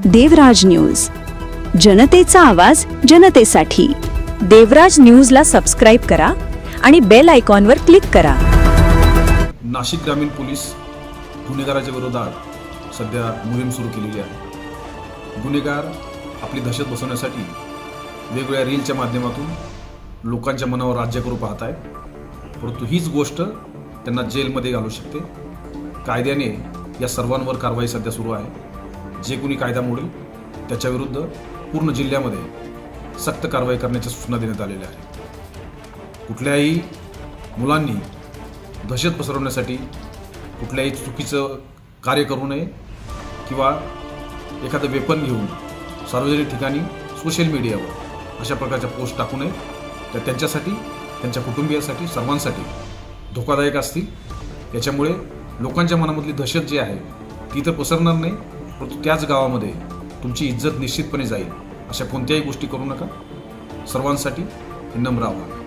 देवराज news, जनतेचा आवाज जनतेसाठी। देवराज न्यूजला सबस्क्राईब करा आणि बेल आयकॉनवर क्लिक करा। नाशिक ग्रामीण पोलीस गुन्हेगाराच्या विरोधात सध्या मोहीम सुरू केलेली आहे। गुन्हेगार आपली दहशत बसवण्यासाठी वेगवेगळ्या रीलच्या माध्यमातून लोकांच्या मनावर राज्य करू पाहत आहेत, परंतु हीच गोष्ट त्यांना जेलमध्ये घालू शकते। कायद्याने या सर्वांवर कारवाई सध्या सुरू आहे। जे कोणी कायदा मोडेल त्याच्याविरुद्ध पूर्ण जिल्ह्यामध्ये सक्त कारवाई करण्याच्या सूचना देण्यात आलेल्या आहेत। कुठल्याही मुलांनी दहशत पसरवण्यासाठी कुठल्याही चुकीचं कार्य करू नये किंवा एखादं वेपन घेऊन सार्वजनिक ठिकाणी सोशल मीडियावर अशा प्रकारच्या पोस्ट टाकू नये। तर त्यांच्यासाठी, त्यांच्या कुटुंबियासाठी, सर्वांसाठी धोकादायक असतील। याच्यामुळे लोकांच्या मनामधली दहशत जी आहे ती तर पसरणार नाही, परंतु त्याच गावामध्ये तुमची इज्जत निश्चितपणे जाईल। अशा कोणत्याही गोष्टी करू नका। सर्वांसाठी हे नम्र आव्हान।